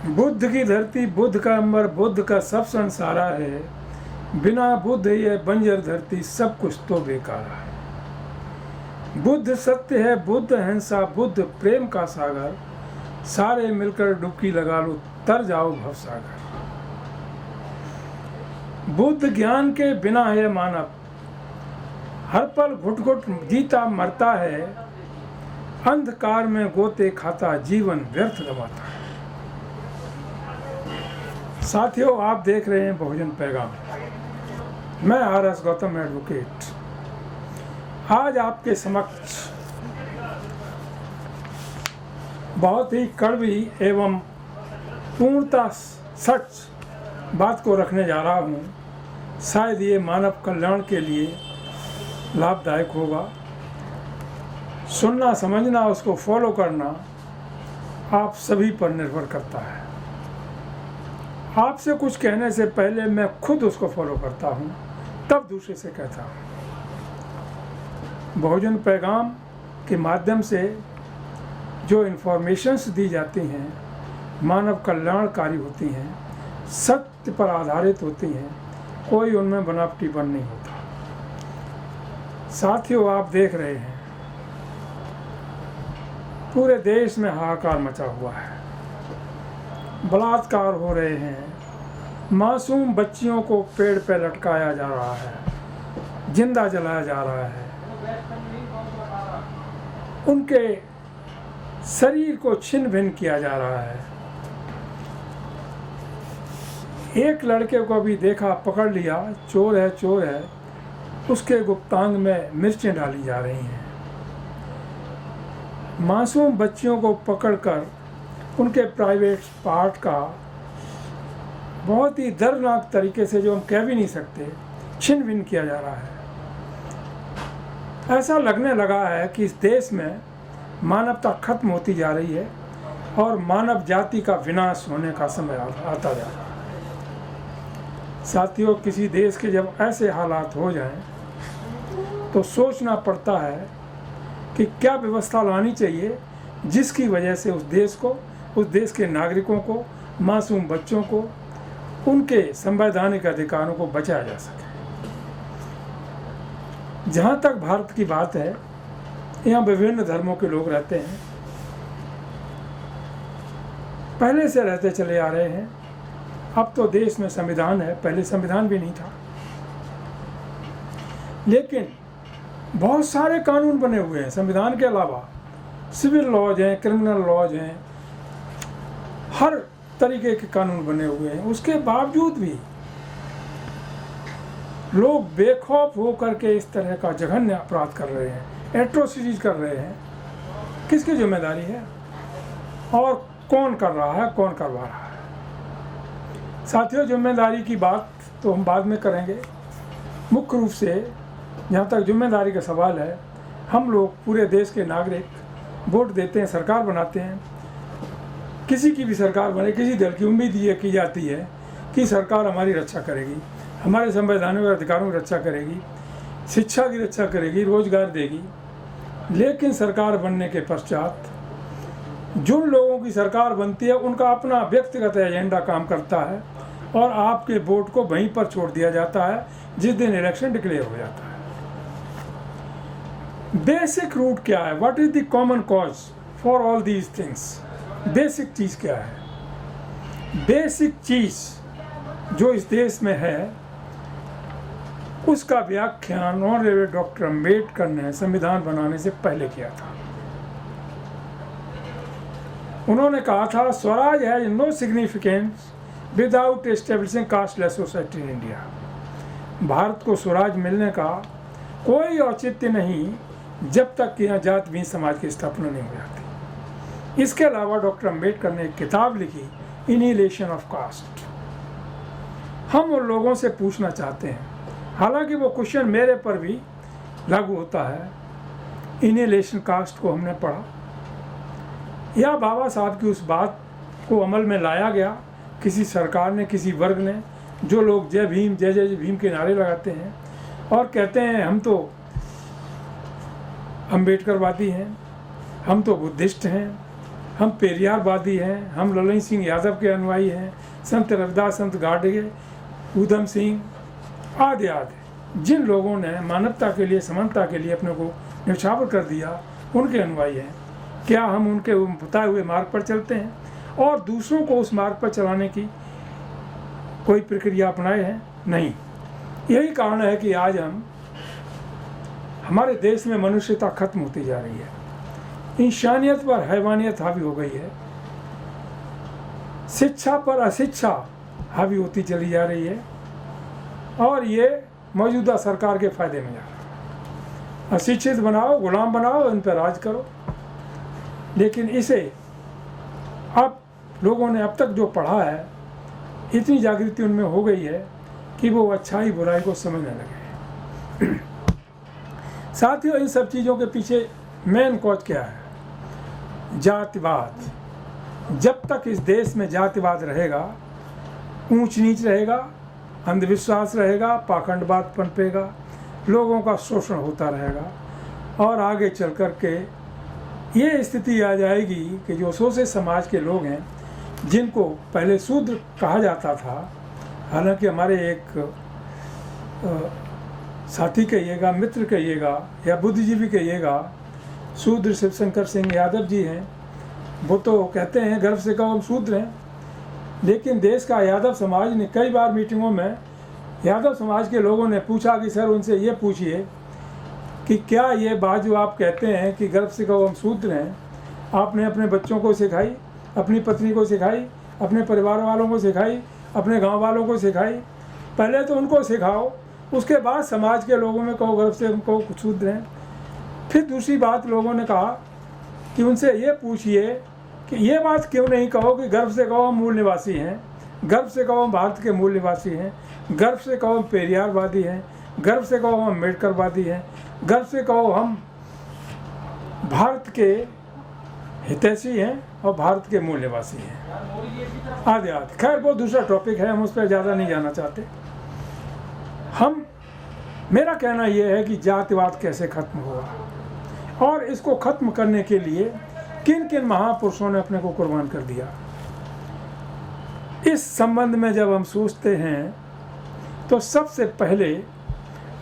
बुद्ध की धरती, बुद्ध का अंबर, बुद्ध का सब संसारा है। बिना बुद्ध ये बंजर धरती, सब कुछ तो बेकार है। बुद्ध सत्य है, बुद्ध अहिंसा, बुद्ध प्रेम का सागर। सारे मिलकर डुबकी लगा लो, तर जाओ भवसागर। बुद्ध ज्ञान के बिना है मानव, हर पल घुट घुट जीता मरता है। अंधकार में गोते खाता, जीवन व्यर्थ गंवाता है। साथियों, आप देख रहे हैं बहुजन पैगाम। मैं आर.एस. गौतम एडवोकेट आज आपके समक्ष बहुत ही कड़वी एवं पूर्णतः सच बात को रखने जा रहा हूँ। शायद ये मानव कल्याण के लिए लाभदायक होगा। सुनना, समझना, उसको फॉलो करना आप सभी पर निर्भर करता है। आपसे कुछ कहने से पहले मैं खुद उसको फॉलो करता हूँ, तब दूसरे से कहता हूँ। बहुजन पैगाम के माध्यम से जो इन्फॉर्मेशंस दी जाती हैं मानव कल्याणकारी होती हैं, सत्य पर आधारित होती हैं, कोई उनमें बनावटीपन नहीं होता। साथियों, आप देख रहे हैं पूरे देश में हाहाकार मचा हुआ है। बलात्कार हो रहे हैं, मासूम बच्चियों को पेड़ पे लटकाया जा रहा है, जिंदा जलाया जा रहा है, उनके शरीर को छिन्न भिन्न किया जा रहा है। एक लड़के को भी देखा, पकड़ लिया, चोर है चोर है, उसके गुप्तांग में मिर्चें डाली जा रही हैं। मासूम बच्चियों को पकड़कर उनके प्राइवेट पार्ट का बहुत ही दर्दनाक तरीके से, जो हम कह भी नहीं सकते, छिन्न भिन्न किया जा रहा है। ऐसा लगने लगा है कि इस देश में मानवता खत्म होती जा रही है और मानव जाति का विनाश होने का समय आता जा रहा है। साथियों, किसी देश के जब ऐसे हालात हो जाएं तो सोचना पड़ता है कि क्या व्यवस्था लानी चाहिए जिसकी वजह से उस देश को, उस देश के नागरिकों को, मासूम बच्चों को, उनके संवैधानिक अधिकारों को बचाया जा सके। जहाँ तक भारत की बात है, यहाँ विभिन्न धर्मों के लोग रहते हैं, पहले से रहते चले आ रहे हैं। अब तो देश में संविधान है, पहले संविधान भी नहीं था। लेकिन बहुत सारे कानून बने हुए हैं संविधान के अलावा। सिविल लॉज हैं, क्रिमिनल लॉज हैं, हर तरीके के कानून बने हुए हैं। उसके बावजूद भी लोग बेखौफ होकर के इस तरह का जघन्य अपराध कर रहे हैं, एट्रोसिटीज कर रहे हैं। किसकी जिम्मेदारी है और कौन कर रहा है, कौन करवा रहा है? साथियों, जिम्मेदारी की बात तो हम बाद में करेंगे। मुख्य रूप से जहाँ तक जिम्मेदारी का सवाल है, हम लोग पूरे देश के नागरिक वोट देते हैं, सरकार बनाते हैं। किसी की भी सरकार बने, किसी दल की उम्मीद ये की जाती है कि सरकार हमारी रक्षा करेगी, हमारे संवैधानिक अधिकारों की रक्षा करेगी, शिक्षा की रक्षा करेगी, रोजगार देगी। लेकिन सरकार बनने के पश्चात जिन लोगों की सरकार बनती है उनका अपना व्यक्तिगत एजेंडा काम करता है और आपके वोट को वहीं पर छोड़ दिया जाता है जिस दिन इलेक्शन डिक्लेयर हो जाता है। बेसिक रूट क्या है? What is the common cause for all these things? Basic चीज़ क्या है? बेसिक चीज़ जो इस देश में है उसका व्याख्यान ऑनरेबल डॉक्टर अम्बेडकर ने संविधान बनाने से पहले किया था। उन्होंने कहा था, Swaraj has no significance without establishing casteless society in India. Bharat को स्वराज मिलने का कोई औचित्य नहीं जब तक कि यहाँ जात विहीन समाज की स्थापना नहीं हो जाती। इसके अलावा डॉक्टर अम्बेडकर ने एक किताब लिखी, इनिहिलेशन ऑफ कास्ट। हम उन लोगों से पूछना चाहते हैं, हालांकि वो क्वेश्चन मेरे पर भी लागू होता है। इनिहिलेशन कास्ट को हमने पढ़ा या बाबा साहब की उस बात को अमल में लाया गया किसी सरकार ने, किसी वर्ग ने, जो लोग जय भीम जय जय भीम के नारे लगाते हैं और कहते हैं हम तो अम्बेडकरवादी हैं, हम तो बुद्धिस्ट हैं, हम पेरियारवादी हैं, हम ललन सिंह यादव के अनुयायी हैं, संत रविदास, संत गाडगे, ऊधम सिंह आदि आदि जिन लोगों ने मानवता के लिए, समानता के लिए अपने को न्यौछावर कर दिया, उनके अनुयायी हैं। क्या हम उनके बताए हुए मार्ग पर चलते हैं और दूसरों को उस मार्ग पर चलाने की कोई प्रक्रिया अपनाए हैं? नहीं। यही कारण है कि आज हमारे देश में मनुष्यता खत्म होती जा रही है, इंसानियत पर हैवानियत हावी हो गई है, शिक्षा पर अशिक्षा हावी होती चली जा रही है और ये मौजूदा सरकार के फायदे में जा रहा है। अशिक्षित बनाओ, गुलाम बनाओ, इन पर राज करो। लेकिन इसे अब लोगों ने अब तक जो पढ़ा है, इतनी जागृति उनमें हो गई है कि वो अच्छाई बुराई को समझने लगे हैं। साथियों, इन सब चीज़ों के पीछे मेन कॉज क्या है? जातिवाद। जब तक इस देश में जातिवाद रहेगा, ऊंच नीच रहेगा, अंधविश्वास रहेगा, पाखंडवाद पनपेगा, लोगों का शोषण होता रहेगा और आगे चल कर के ये स्थिति आ जाएगी कि जो शोषित समाज के लोग हैं, जिनको पहले शूद्र कहा जाता था, हालांकि हमारे एक साथी कहिएगा, मित्र कहिएगा या बुद्धिजीवी कहिएगा, शूद्र शिवशंकर सिंह यादव जी हैं, वो तो कहते हैं गर्व से कहो हम शूद्र हैं। लेकिन देश का यादव समाज ने कई बार मीटिंगों में यादव समाज के लोगों ने पूछा कि सर उनसे ये पूछिए कि क्या ये बात जो आप कहते हैं कि गर्व से कहो हम शूद्र हैं, आपने अपने बच्चों को सिखाई, अपनी पत्नी को सिखाई, अपने परिवार वालों को सिखाई, अपने गांव वालों को सिखाई? पहले तो उनको सिखाओ, उसके बाद समाज के लोगों में कहो गर्व से हमको शूद्र हैं। फिर दूसरी बात लोगों ने कहा कि उनसे ये पूछिए कि ये बात क्यों नहीं कहो कि गर्व से कहो हम मूल निवासी हैं, गर्व से कहो हम भारत के मूल निवासी हैं, गर्व से कहो हम पेरियारवादी हैं, गर्व से कहो हम अम्बेडकरवादी हैं, गर्व से कहो हम भारत के हितैषी हैं और भारत के मूल निवासी हैं, आदि आदि। खैर वो दूसरा टॉपिक है, हम उस पर ज़्यादा नहीं जाना चाहते। मेरा कहना यह है कि जातिवाद कैसे खत्म होगा और इसको खत्म करने के लिए किन किन महापुरुषों ने अपने को कुर्बान कर दिया, इस संबंध में जब हम सोचते हैं तो सबसे पहले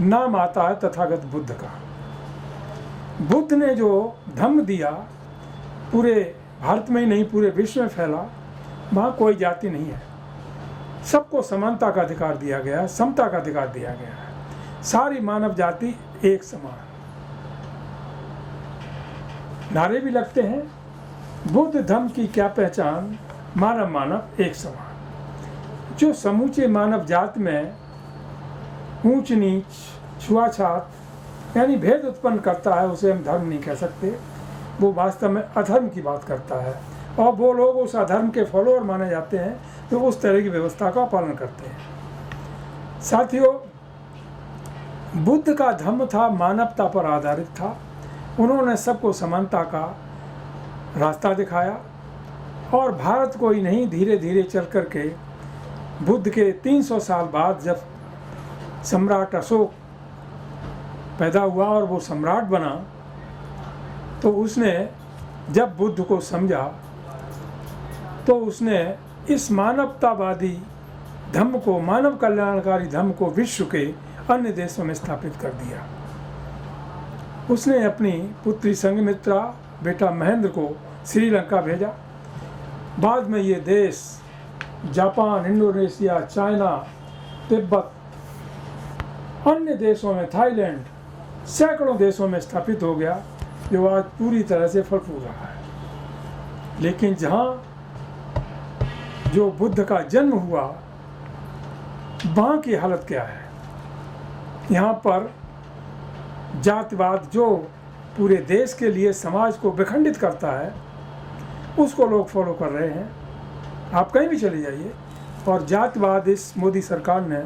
नाम आता है तथागत बुद्ध का। बुद्ध ने जो धम्म दिया, पूरे भारत में ही नहीं पूरे विश्व में फैला। वहाँ कोई जाति नहीं है, सबको समानता का अधिकार दिया गया है, समता का अधिकार दिया गया है, सारी मानव जाति एक समान। नारे भी लगते हैं, बुद्ध धम्म की क्या पहचान, मानव मानव एक समान। जो समूचे मानव जात में ऊंच नीच, छुआछात यानी भेद उत्पन्न करता है, उसे हम धर्म नहीं कह सकते, वो वास्तव में अधर्म की बात करता है। और वो लोग उस अधर्म के फॉलोअर माने जाते हैं जो उस तरह की व्यवस्था का पालन करते हैं। साथियों, बुद्ध का धम्म था, मानवता पर आधारित था। उन्होंने सबको समानता का रास्ता दिखाया और भारत को ही नहीं, धीरे धीरे चल कर के बुद्ध के 300 साल बाद जब सम्राट अशोक पैदा हुआ और वो सम्राट बना, तो उसने जब बुद्ध को समझा तो उसने इस मानवतावादी धम्म को, मानव कल्याणकारी धम्म को विश्व के अन्य देशों में स्थापित कर दिया। उसने अपनी पुत्री संघमित्रा, बेटा महेंद्र को श्रीलंका भेजा। बाद में ये देश जापान, इंडोनेशिया, चाइना, तिब्बत, अन्य देशों में, थाईलैंड, सैकड़ों देशों में स्थापित हो गया, जो आज पूरी तरह से फल फूल रहा है। लेकिन जहाँ जो बुद्ध का जन्म हुआ, वहाँ की हालत क्या है? यहाँ पर जातिवाद जो पूरे देश के लिए समाज को विखंडित करता है, उसको लोग फॉलो कर रहे हैं। आप कहीं भी चले जाइए, और जातिवाद इस मोदी सरकार ने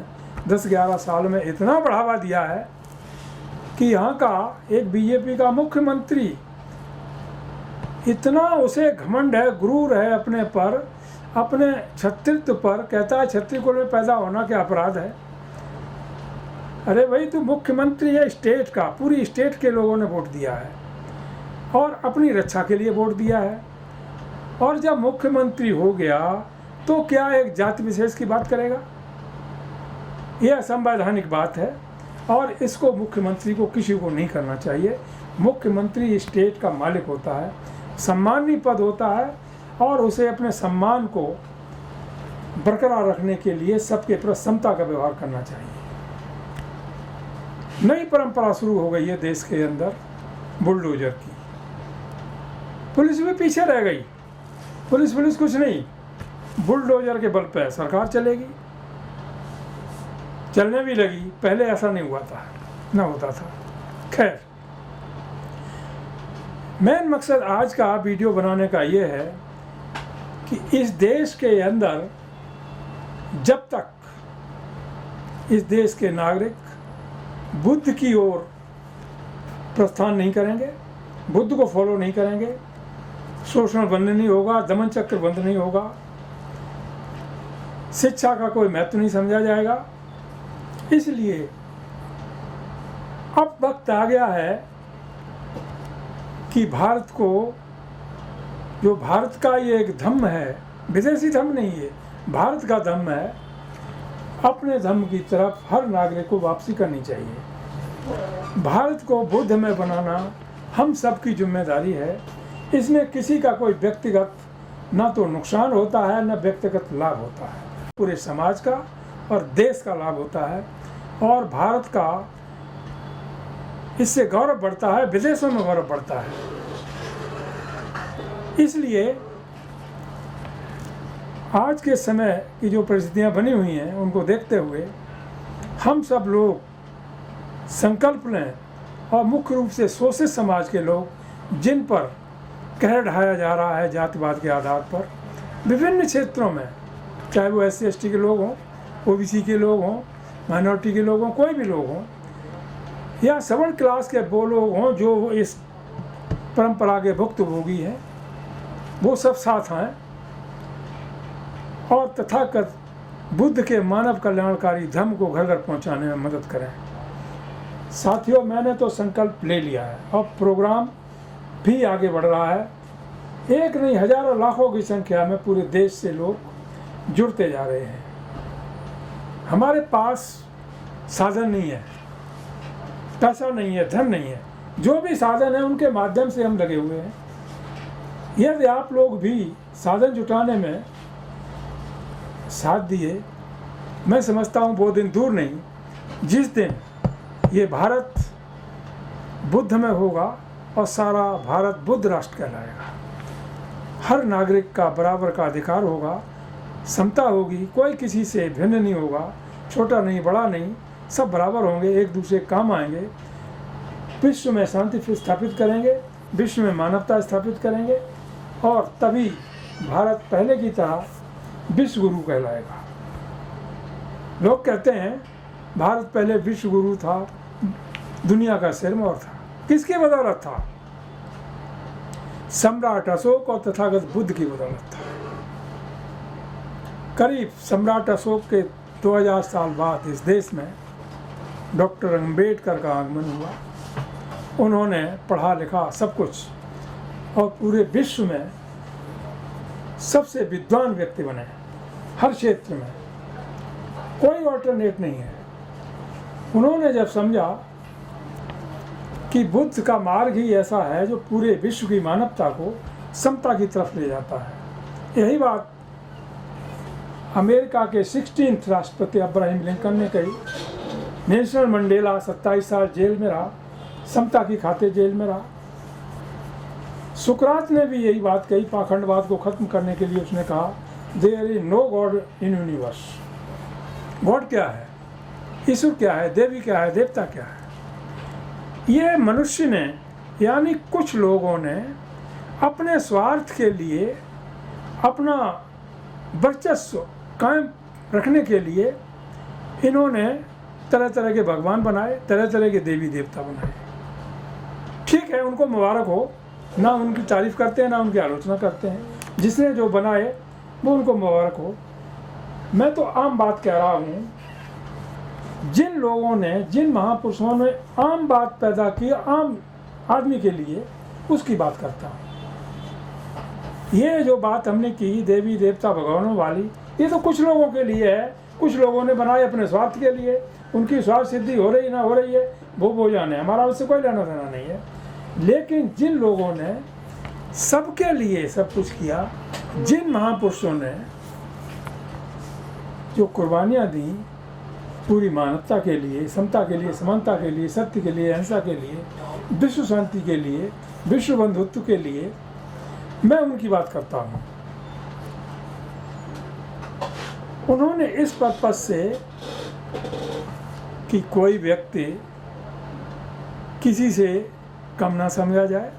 10-11 साल में इतना बढ़ावा दिया है कि यहाँ का एक बीजेपी का मुख्यमंत्री, इतना उसे घमंड है, गुरूर है अपने पर, अपने क्षत्रित्व पर, कहता है क्षत्रिय कुल में पैदा होना क्या अपराध है। अरे भाई, तू मुख्यमंत्री है स्टेट का, पूरी स्टेट के लोगों ने वोट दिया है और अपनी रक्षा के लिए वोट दिया है। और जब मुख्यमंत्री हो गया तो क्या एक जाति विशेष की बात करेगा? यह असंवैधानिक बात है और इसको मुख्यमंत्री को किसी को नहीं करना चाहिए। मुख्यमंत्री स्टेट का मालिक होता है, सम्मानीय पद होता है और उसे अपने सम्मान को बरकरार रखने के लिए सबके प्रति समता का व्यवहार करना चाहिए। नई परंपरा शुरू हो गई है देश के अंदर बुलडोजर की। पुलिस भी पीछे रह गई। पुलिस कुछ नहीं, बुलडोजर के बल पर सरकार चलेगी, चलने भी लगी। पहले ऐसा नहीं हुआ था, ना होता था। खैर, मेन मकसद आज का वीडियो बनाने का ये है कि इस देश के अंदर जब तक इस देश के नागरिक बुद्ध की ओर प्रस्थान नहीं करेंगे, बुद्ध को फॉलो नहीं करेंगे, शोषण बंद नहीं होगा, दमन चक्र बंद नहीं होगा, शिक्षा का कोई महत्व नहीं समझा जाएगा। इसलिए अब वक्त आ गया है कि भारत को, जो भारत का ये एक धम्म है, विदेशी धम्म नहीं है, भारत का धम्म है, अपने धम्म की तरफ हर नागरिक को वापसी करनी चाहिए। भारत को बुद्ध में बनाना हम सब की जिम्मेदारी है। इसमें किसी का कोई व्यक्तिगत ना तो नुकसान होता है, ना व्यक्तिगत लाभ होता है, पूरे समाज का और देश का लाभ होता है और भारत का इससे गौरव बढ़ता है, विदेशों में गौरव बढ़ता है। इसलिए आज के समय की जो परिस्थितियां बनी हुई हैं उनको देखते हुए हम सब लोग संकल्प लें और मुख्य रूप से शोषित समाज के लोग, जिन पर कहर ढाया जा रहा है जातिवाद के आधार पर विभिन्न क्षेत्रों में, चाहे वो SC/ST के लोग हों, OBC के लोग हों, माइनॉरिटी के लोग हों, कोई भी लोग हों, या सवर्ण क्लास के वो लोग हों जो इस परंपरा के भुक्तभोगी हैं, वो सब साथ हैं और तथाकथित बुद्ध के मानव कल्याणकारी धर्म को घर घर पहुंचाने में मदद करें। साथियों, मैंने तो संकल्प ले लिया है और प्रोग्राम भी आगे बढ़ रहा है। एक नहीं, हजारों लाखों की संख्या में पूरे देश से लोग जुड़ते जा रहे हैं। हमारे पास साधन नहीं है, पैसा नहीं है, धन नहीं है, जो भी साधन है उनके माध्यम से हम लगे हुए हैं। यदि आप लोग भी साधन जुटाने में साथ दिए, मैं समझता हूँ वो दिन दूर नहीं जिस दिन ये भारत बुद्ध में होगा और सारा भारत बुद्ध राष्ट्र कहलाएगा। हर नागरिक का बराबर का अधिकार होगा, समता होगी, कोई किसी से भिन्न नहीं होगा, छोटा नहीं बड़ा नहीं, सब बराबर होंगे, एक दूसरे के काम आएंगे, विश्व में शांति स्थापित करेंगे, विश्व में मानवता स्थापित करेंगे और तभी भारत पहले की तरह विश्व गुरु कहलाएगा। लोग कहते हैं भारत पहले विश्व गुरु था, दुनिया का सिरमौर था। किसकी बदौलत था? सम्राट अशोक और तथागत बुद्ध की बदौलत था। करीब सम्राट अशोक के 2000 साल बाद इस देश में डॉक्टर अम्बेडकर का आगमन हुआ। उन्होंने पढ़ा लिखा सब कुछ और पूरे विश्व में सबसे विद्वान व्यक्ति बने। हर क्षेत्र में कोई ऑल्टरनेट नहीं है। उन्होंने जब समझा कि बुद्ध का मार्ग ही ऐसा है जो पूरे विश्व की मानवता को समता की तरफ ले जाता है, यही बात अमेरिका के 16th राष्ट्रपति अब्राहम लिंकन ने कही। नेल्सन मंडेला 27 साल जेल में रहा, समता की खातिर जेल में रहा। सुकरात ने भी यही बात कही। पाखंडवाद को खत्म करने के लिए उसने कहा, there is no god in universe. God क्या है, ईश्वर क्या है, देवी क्या है, देवता क्या है? ये मनुष्य ने, यानी कुछ लोगों ने अपने स्वार्थ के लिए, अपना वर्चस्व कायम रखने के लिए इन्होंने तरह तरह के भगवान बनाए, तरह तरह के देवी देवता बनाए। ठीक है, उनको मुबारक हो, ना उनकी तारीफ करते हैं ना उनकी आलोचना करते हैं। जिसने जो बनाए वो उनको मुबारक हो। मैं तो आम बात कह रहा हूँ, जिन लोगों ने, जिन महापुरुषों ने आम बात पैदा की आम आदमी के लिए, उसकी बात करता हूँ। ये जो बात हमने की देवी देवता भगवानों वाली, ये तो कुछ लोगों के लिए है, कुछ लोगों ने बनाए अपने स्वार्थ के लिए, उनकी स्वार्थ सिद्धि हो रही ना हो रही है वो जाने, हमारा उससे कोई लेना देना नहीं है। लेकिन जिन लोगों ने सबके लिए सब कुछ किया, जिन महापुरुषों ने जो कुर्बानियाँ दी पूरी मानवता के लिए, समता के लिए, समानता के लिए, सत्य के लिए, अहिंसा के लिए, विश्व शांति के लिए, विश्व बंधुत्व के लिए, मैं उनकी बात करता हूँ। उन्होंने इस पर्पज से कि कोई व्यक्ति किसी से कम ना समझा जाए,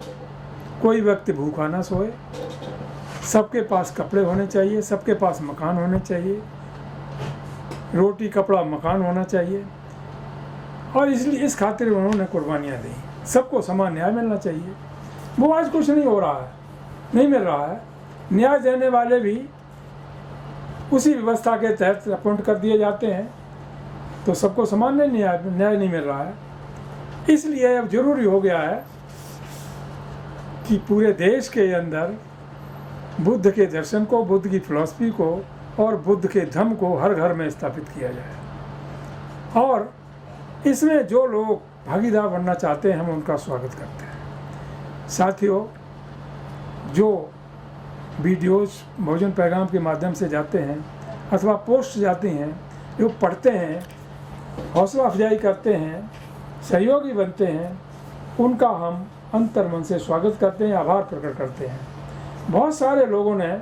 कोई व्यक्ति भूखा ना सोए, सबके पास कपड़े होने चाहिए, सबके पास मकान होने चाहिए, रोटी कपड़ा मकान होना चाहिए। और इसलिए इस खातिर उन्होंने कुर्बानियाँ दी। सबको समान न्याय मिलना चाहिए। वो आज कुछ नहीं हो रहा है, नहीं मिल रहा है। न्याय देने वाले भी उसी व्यवस्था के तहत अपॉइंट कर दिए जाते हैं, तो सबको समान न्याय नहीं मिल रहा है। इसलिए अब जरूरी हो गया है कि पूरे देश के अंदर बुद्ध के दर्शन को, बुद्ध की फिलॉसफी को और बुद्ध के धम्म को हर घर में स्थापित किया जाए। और इसमें जो लोग भागीदार बनना चाहते हैं हम उनका स्वागत करते हैं। साथियों, जो वीडियोस भोजन पैगाम के माध्यम से जाते हैं अथवा पोस्ट जाती हैं, जो पढ़ते हैं, हौसला अफजाई करते हैं, सहयोगी बनते हैं, उनका हम अंतर्मन से स्वागत करते हैं, आभार प्रकट करते हैं। बहुत सारे लोगों ने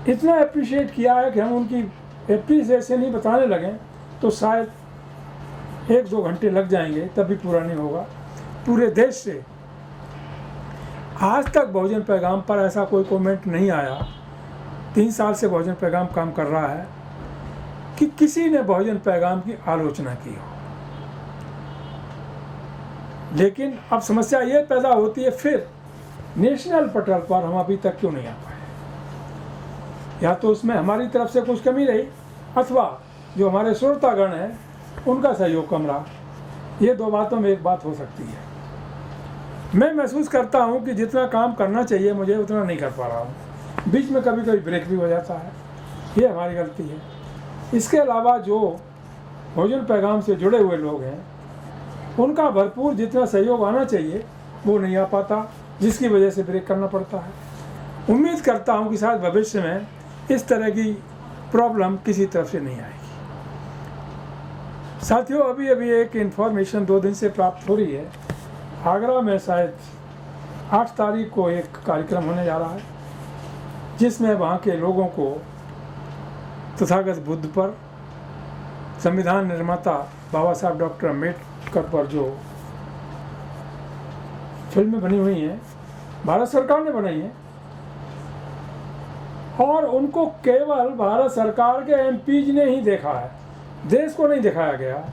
इतना अप्रिशिएट किया है कि हम उनकी एप्रिसिएशन ही बताने लगें तो शायद 1-2 घंटे लग जाएंगे, तब भी पूरा नहीं होगा। पूरे देश से आज तक भोजन पैगाम पर ऐसा कोई कमेंट नहीं आया, 3 साल से भोजन पैगाम काम कर रहा है, कि किसी ने भोजन पैगाम की आलोचना की हो। लेकिन अब समस्या ये पैदा होती है, फिर नेशनल पटल पर हम अभी तक क्यों नहीं आ पाए? या तो उसमें हमारी तरफ से कुछ कमी रही, अथवा जो हमारे श्रोतागण हैं उनका सहयोग कम रहा। ये 2 बातों में एक बात हो सकती है। मैं महसूस करता हूँ कि जितना काम करना चाहिए मुझे उतना नहीं कर पा रहा हूँ। बीच में कभी कभी ब्रेक भी हो जाता है, ये हमारी गलती है। इसके अलावा जो भोजन पैगाम से जुड़े हुए लोग हैं उनका भरपूर जितना सहयोग आना चाहिए वो नहीं आ पाता, जिसकी वजह से ब्रेक करना पड़ता है। उम्मीद करता हूँ कि शायद भविष्य में इस तरह की प्रॉब्लम किसी तरफ से नहीं आएगी। साथियों, अभी एक इन्फॉर्मेशन 2 दिन से प्राप्त हो रही है। आगरा में शायद 8 तारीख को एक कार्यक्रम होने जा रहा है, जिसमें वहाँ के लोगों को तथागत बुद्ध पर, संविधान निर्माता बाबा साहब डॉक्टर अम्बेडकर पर जो फिल्में बनी हुई हैं, भारत सरकार ने बनाई हैं, और उनको केवल भारत सरकार के एमपीज ने ही देखा है, देश को नहीं दिखाया गया।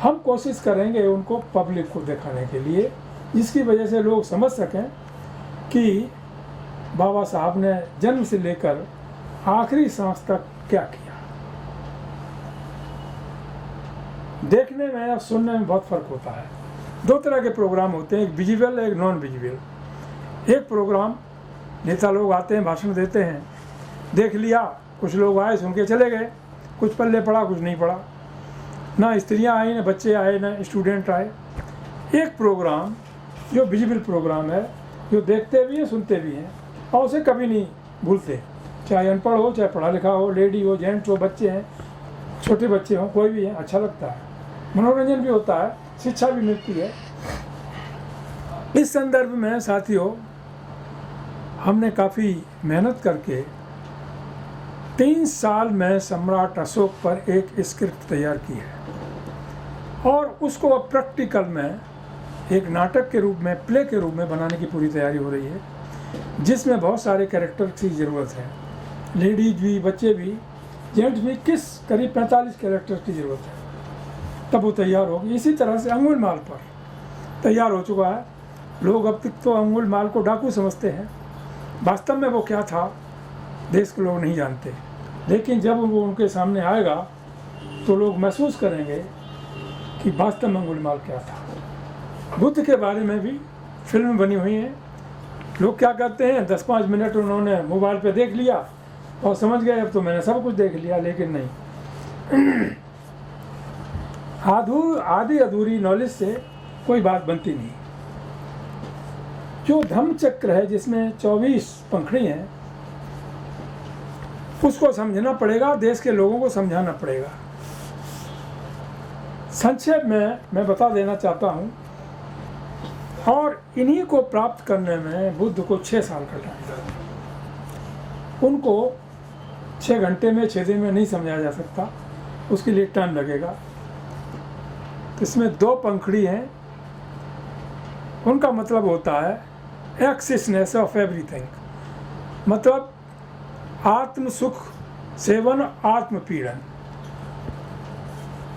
हम कोशिश करेंगे उनको पब्लिक को दिखाने के लिए, जिसकी वजह से लोग समझ सकें कि बाबा साहब ने जन्म से लेकर आखिरी सांस तक क्या किया। देखने में और सुनने में बहुत फर्क होता है। 2 तरह के प्रोग्राम होते हैं, एक विजुअल, एक नॉन विजुअल। एक प्रोग्राम नेता लोग आते हैं, भाषण देते हैं, देख लिया, कुछ लोग आए, सुन के चले गए, कुछ पल्ले पड़ा, कुछ नहीं पड़ा। ना स्त्रियां आई, ना बच्चे आए, ना स्टूडेंट आए। एक प्रोग्राम जो विजुअल प्रोग्राम है, जो देखते भी हैं, सुनते भी हैं, और उसे कभी नहीं भूलते, चाहे अनपढ़ हो, चाहे पढ़ा लिखा हो, लेडी हो, जेंट्स हो, बच्चे हैं, छोटे बच्चे हों, कोई भी है, अच्छा लगता है, मनोरंजन भी होता है, शिक्षा भी मिलती है। इस संदर्भ में साथियों, हमने काफ़ी मेहनत करके 3 साल में सम्राट अशोक पर एक स्क्रिप्ट तैयार की है, और उसको अब प्रैक्टिकल में एक नाटक के रूप में, प्ले के रूप में बनाने की पूरी तैयारी हो रही है, जिसमें बहुत सारे कैरेक्टर की ज़रूरत है, लेडीज भी, बच्चे भी, जेंट्स भी, करीब 45 कैरेक्टर की ज़रूरत है, तब वो तैयार होगी। इसी तरह से अंगुल माल पर तैयार हो चुका है। लोग अब तक तो अंगुल माल को डाकू समझते हैं, वास्तव में वो क्या था देश के लोग नहीं जानते, लेकिन जब वो उनके सामने आएगा तो लोग महसूस करेंगे कि वास्तव में अंगुल माल क्या था। बुद्ध के बारे में भी फिल्म बनी हुई है, लोग क्या करते हैं, 10-5 मिनट उन्होंने मोबाइल पे देख लिया और समझ गए अब तो मैंने सब कुछ देख लिया, लेकिन नहीं। आधी अधूरी नॉलेज से कोई बात बनती नहीं। जो धम्म चक्र है जिसमें 24 पंखड़ी हैं, उसको समझना पड़ेगा, देश के लोगों को समझाना पड़ेगा। संक्षेप में मैं बता देना चाहता हूँ, और इन्हीं को प्राप्त करने में बुद्ध को 6 साल का टाइम लगा। उनको 6 घंटे में 6 दिन में नहीं समझाया जा सकता, उसके लिए टाइम लगेगा। तो इसमें 2 पंखड़ी हैं, उनका मतलब होता है एक्सिसनेस ऑफ एवरीथिंग, मतलब आत्म सुख सेवन, आत्म पीड़न।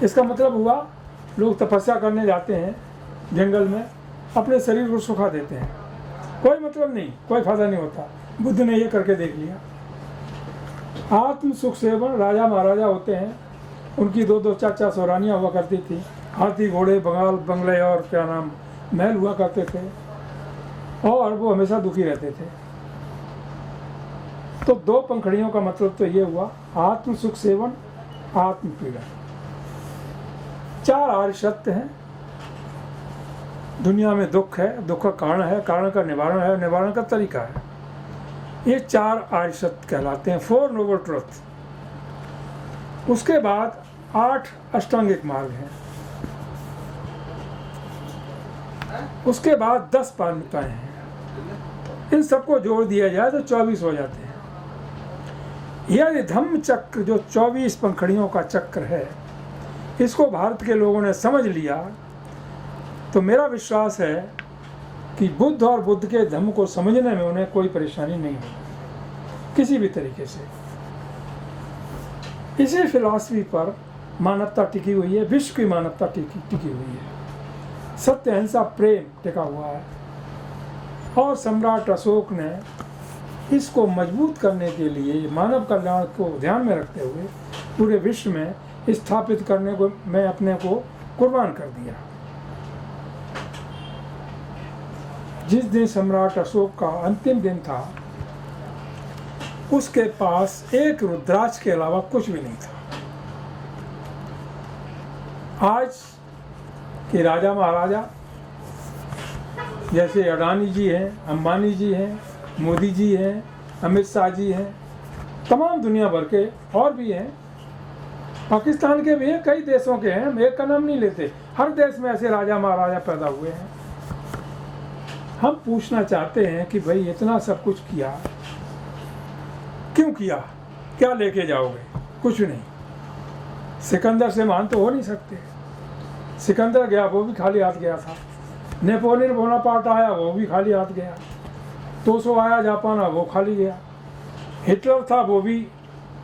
इसका मतलब हुआ, लोग तपस्या करने जाते हैं जंगल में, अपने शरीर को सुखा देते हैं, कोई मतलब नहीं, कोई फायदा नहीं होता। बुद्ध ने ये करके देख लिया। आत्म सुख सेवन, राजा महाराजा होते हैं, उनकी 2-2 4-4 सौरानियाँ हुआ करती थी, हाथी घोड़े बंगले और क्या नाम महल हुआ करते थे, और वो हमेशा दुखी रहते थे। तो 2 पंखड़ियों का मतलब तो ये हुआ, आत्म सुख सेवन, आत्म पीड़ा। 4 आर्य सत्य हैं। दुनिया में दुख है, दुख का कारण है, कारण का निवारण है, निवारण का तरीका है। ये 4 आर्य सत्य कहलाते हैं, 4 नोबल ट्रुथ। उसके बाद 8 अष्टांगिक मार्ग हैं, उसके बाद 10 पारमिताएं हैं। इन सबको जोड़ दिया जाए तो 24 हो जाते हैं। यह धम्म चक्र जो 24 पंखड़ियों का चक्र है, इसको भारत के लोगों ने समझ लिया तो मेरा विश्वास है कि बुद्ध और बुद्ध के धम्म को समझने में उन्हें कोई परेशानी नहीं होगी किसी भी तरीके से। इसी फिलॉसफी पर मानवता टिकी हुई है, विश्व की मानवता टिकी हुई है। सत्य, अहिंसा, प्रेम टिका हुआ है, और सम्राट अशोक ने इसको मजबूत करने के लिए मानव कल्याण को ध्यान में रखते हुए पूरे विश्व में स्थापित करने को मैं अपने को कुर्बान कर दिया। जिस दिन सम्राट अशोक का अंतिम दिन था, उसके पास एक रुद्राक्ष के अलावा कुछ भी नहीं था। आज के राजा महाराजा जैसे अडानी जी हैं, अंबानी जी हैं, मोदी जी हैं, अमित शाह जी हैं, तमाम दुनिया भर के और भी हैं, पाकिस्तान के भी हैं, कई देशों के हैं, एक का नाम नहीं लेते। हर देश में ऐसे राजा महाराजा पैदा हुए हैं। हम पूछना चाहते हैं कि भाई इतना सब कुछ किया, क्यों किया, क्या लेके जाओगे? कुछ नहीं। सिकंदर से महान तो हो नहीं सकते। सिकंदर गया, वो भी खाली हाथ गया था। नेपोलियन बोनापार्ट आया, वो भी खाली हाथ गया। तोसो आया जापान, वो खाली गया। हिटलर था, वो भी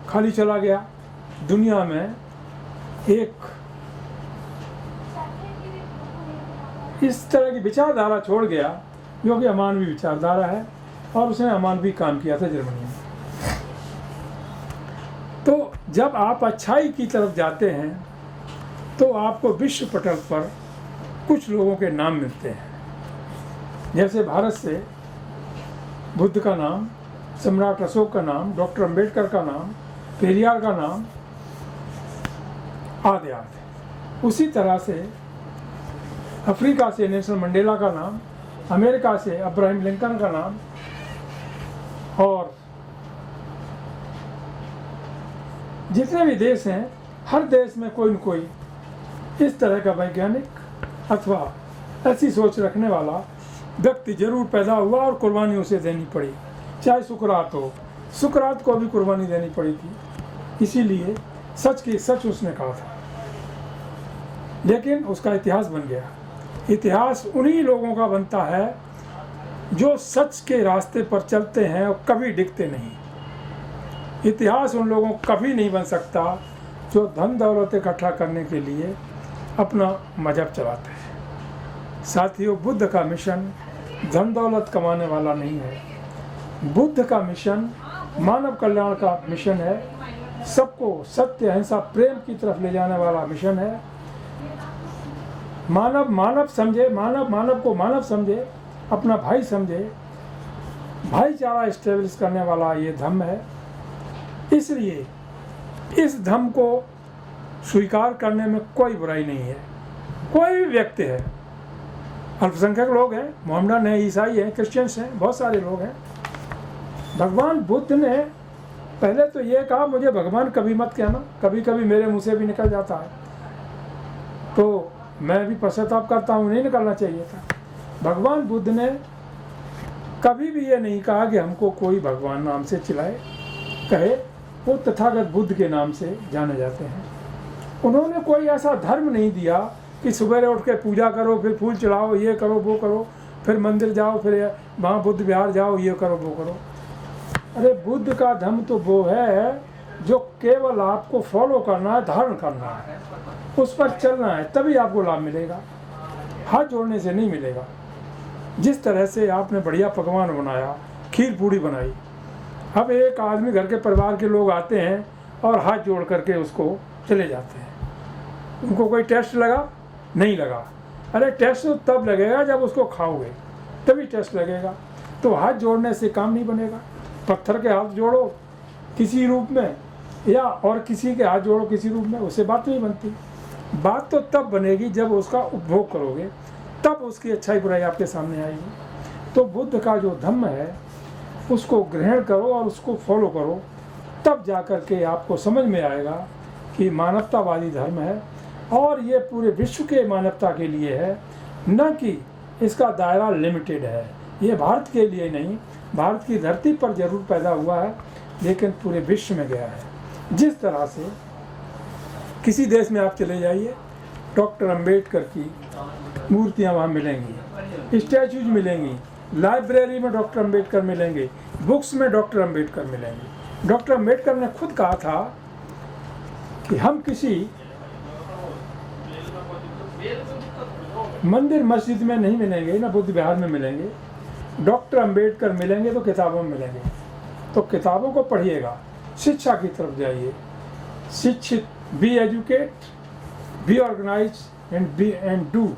खाली चला गया। दुनिया में एक इस तरह की विचारधारा छोड़ गया जो कि अमानवीय विचारधारा है, और उसने अमानवीय काम किया था जर्मनी में। तो जब आप अच्छाई की तरफ जाते हैं तो आपको विश्व पटल पर कुछ लोगों के नाम मिलते हैं। जैसे भारत से बुद्ध का नाम, सम्राट अशोक का नाम, डॉक्टर अंबेडकर का नाम, पेरियार का नाम, आदि आदि। उसी तरह से अफ्रीका से नेल्सन मंडेला का नाम, अमेरिका से अब्राहम लिंकन का नाम, और जितने भी देश हैं, हर देश में कोई न कोई इस तरह का वैज्ञानिक अथवा ऐसी सोच रखने वाला व्यक्ति जरूर पैदा हुआ और कुर्बानी उसे देनी पड़ी। चाहे सुकरात हो, सुकरात को भी कुर्बानी देनी पड़ी थी, इसीलिए सच की सच उसने कहा था। लेकिन उसका इतिहास बन गया। इतिहास उन्हीं लोगों का बनता है जो सच के रास्ते पर चलते हैं और कभी डिगते नहीं। इतिहास उन लोगों को कभी नहीं बन सकता जो धन दौलत इकट्ठा करने के लिए अपना मजहब चलाते हैं। साथियों, बुद्ध का मिशन धन दौलत कमाने वाला नहीं है। बुद्ध का मिशन मानव कल्याण का मिशन है। सबको सत्य, अहिंसा, प्रेम की तरफ ले जाने वाला मिशन है। मानव मानव समझे, मानव मानव को मानव समझे, अपना भाई समझे, भाईचारा स्टेब्लिश करने वाला ये धम्म है। इसलिए इस धम्म को स्वीकार करने में कोई बुराई नहीं है। कोई भी व्यक्ति है, अल्पसंख्यक लोग हैं, मोहम्मदन हैं, ईसाई हैं, क्रिश्चियंस हैं, बहुत सारे लोग हैं। भगवान बुद्ध ने पहले तो ये कहा मुझे भगवान कभी मत कहना, कभी कभी मेरे मुंह से भी निकल जाता है, तो मैं भी पश्चाताप करता हूँ, नहीं निकलना चाहिए था। भगवान बुद्ध ने कभी भी ये नहीं कहा कि हमको कोई भगवान नाम से चिल्लाए, कहे। वो तथागत बुद्ध के नाम से जाने जाते हैं। उन्होंने कोई ऐसा धर्म नहीं दिया कि सुबह उठ के पूजा करो, फिर फूल चढ़ाओ, ये करो वो करो, फिर मंदिर जाओ, फिर वहाँ बुद्ध विहार जाओ, ये करो वो करो। अरे बुद्ध का धर्म तो वो है जो केवल आपको फॉलो करना है, धारण करना है, उस पर चलना है, तभी आपको लाभ मिलेगा, हाथ जोड़ने से नहीं मिलेगा। जिस तरह से आपने बढ़िया पकवान बनाया, खीर पूड़ी बनाई, अब एक आदमी घर के परिवार के लोग आते हैं और हाथ जोड़ करके उसको चले जाते हैं। उनको कोई टेस्ट लगा? नहीं लगा। अरे टेस्ट तो तब लगेगा जब उसको खाओगे, तभी टेस्ट लगेगा। तो हाथ जोड़ने से काम नहीं बनेगा। पत्थर के हाथ जोड़ो किसी रूप में, या और किसी के हाथ जोड़ो किसी रूप में, उससे बात नहीं बनती। बात तो तब बनेगी जब उसका उपभोग करोगे, तब उसकी अच्छाई बुराई आपके सामने आएगी। तो बुद्ध का जो धम्म है उसको ग्रहण करो और उसको फॉलो करो, तब जा कर के आपको समझ में आएगा कि मानवतावादी धर्म है और ये पूरे विश्व के मानवता के लिए है, न कि इसका दायरा लिमिटेड है। ये भारत के लिए नहीं, भारत की धरती पर जरूर पैदा हुआ है, लेकिन पूरे विश्व में गया है। जिस तरह से किसी देश में आप चले जाइए, डॉक्टर अंबेडकर की मूर्तियाँ वहाँ मिलेंगी, स्टैचूज मिलेंगी, लाइब्रेरी में डॉक्टर अंबेडकर मिलेंगे, बुक्स में डॉक्टर अंबेडकर मिलेंगे। डॉक्टर अंबेडकर ने खुद कहा था कि हम किसी मंदिर मस्जिद में नहीं मिलेंगे, ना बुद्ध विहार में मिलेंगे, डॉक्टर अंबेडकर मिलेंगे तो किताबों में मिलेंगे। तो किताबों को पढ़िएगा, शिक्षा की तरफ जाइए, शिक्षित, be educate, be organise and do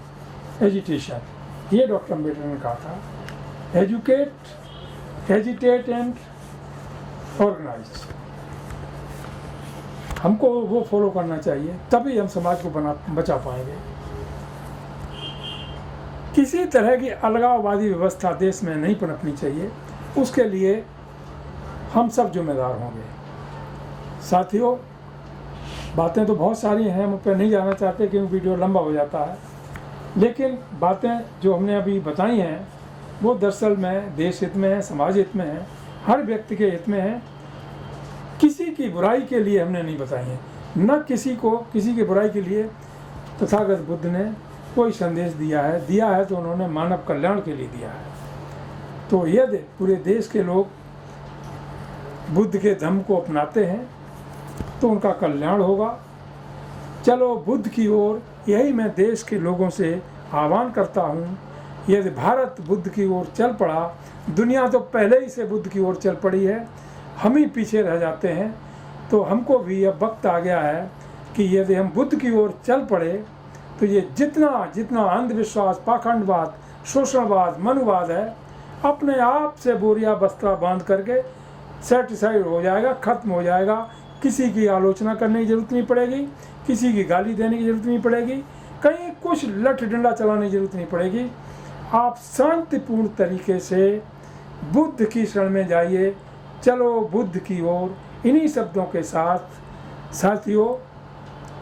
agitation. ये डॉक्टर अंबेडकर ने कहा था, एजुकेट, एजिटेट एंड ऑर्गेनाइज। हमको वो फॉलो करना चाहिए, तभी हम समाज को बचा पाएंगे। किसी तरह की अलगाववादी व्यवस्था देश में नहीं पनपनी चाहिए, उसके लिए हम सब जिम्मेदार होंगे। साथियों, बातें तो बहुत सारी हैं, हम उस पर नहीं जाना चाहते क्योंकि वीडियो लंबा हो जाता है, लेकिन बातें जो हमने अभी बताई हैं वो दरअसल में देश हित में है, समाज हित में है, हर व्यक्ति के हित में है। किसी की बुराई के लिए हमने नहीं बताई है, न किसी की बुराई के लिए तथागत बुद्ध ने कोई संदेश दिया है तो उन्होंने मानव कल्याण के लिए दिया है। तो यदि पूरे देश के लोग बुद्ध के धम्म को अपनाते हैं तो उनका कल्याण होगा। चलो बुद्ध की ओर, यही मैं देश के लोगों से आह्वान करता हूँ। यदि भारत बुद्ध की ओर चल पड़ा, दुनिया तो पहले ही से बुद्ध की ओर चल पड़ी है, हम ही पीछे रह जाते हैं। तो हमको भी अब वक्त आ गया है कि यदि हम बुद्ध की ओर चल पड़े तो ये जितना अंधविश्वास, पाखंडवाद, शोषणवाद, मनुवाद है, अपने आप से बोरिया बस्ता बांध करके सेटिस्फाइड हो जाएगा, खत्म हो जाएगा। किसी की आलोचना करने की जरूरत नहीं पड़ेगी, किसी की गाली देने की जरूरत नहीं पड़ेगी, कहीं कुछ लठ डंडा चलाने की जरूरत नहीं पड़ेगी। आप शांतिपूर्ण तरीके से बुद्ध की शरण में जाइए। चलो बुद्ध की ओर। इन्हीं शब्दों के साथ साथियों,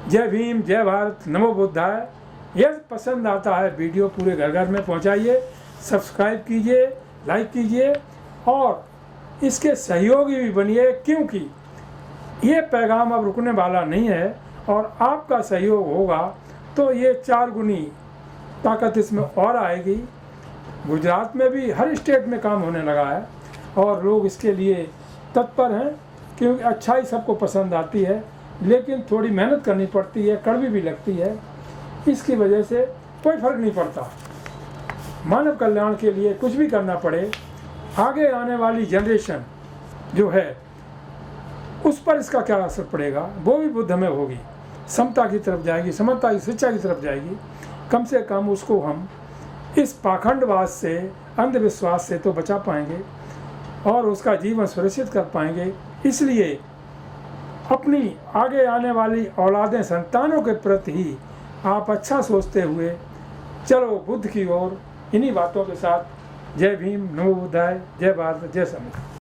जय भीम, जय भारत, नमो बुद्धाय। यदि पसंद आता है वीडियो पूरे घर घर में पहुंचाइए, सब्सक्राइब कीजिए, लाइक कीजिए और इसके सहयोगी भी बनिए, क्योंकि ये पैगाम अब रुकने वाला नहीं है और आपका सहयोग होगा तो ये 4 गुनी ताकत इसमें और आएगी। गुजरात में भी हर स्टेट में काम होने लगा है और लोग इसके लिए तत्पर हैं, क्योंकि अच्छाई सबको पसंद आती है, लेकिन थोड़ी मेहनत करनी पड़ती है, कड़वी भी लगती है। इसकी वजह से कोई फर्क नहीं पड़ता। मानव कल्याण के लिए कुछ भी करना पड़े, आगे आने वाली जनरेशन जो है उस पर इसका क्या असर पड़ेगा, वो भी बुद्ध में होगी, समता की तरफ जाएगी, समता की शिक्षा की तरफ जाएगी। कम से कम उसको हम इस पाखंडवाद से, अंधविश्वास से तो बचा पाएंगे। और उसका जीवन सुरक्षित कर पाएंगे। इसलिए अपनी आगे आने वाली औलादें, संतानों के प्रति ही आप अच्छा सोचते हुए चलो बुद्ध की ओर। इन्हीं बातों के साथ जय भीम, नमो बुद्धाय, जय भारत, जय संविधान।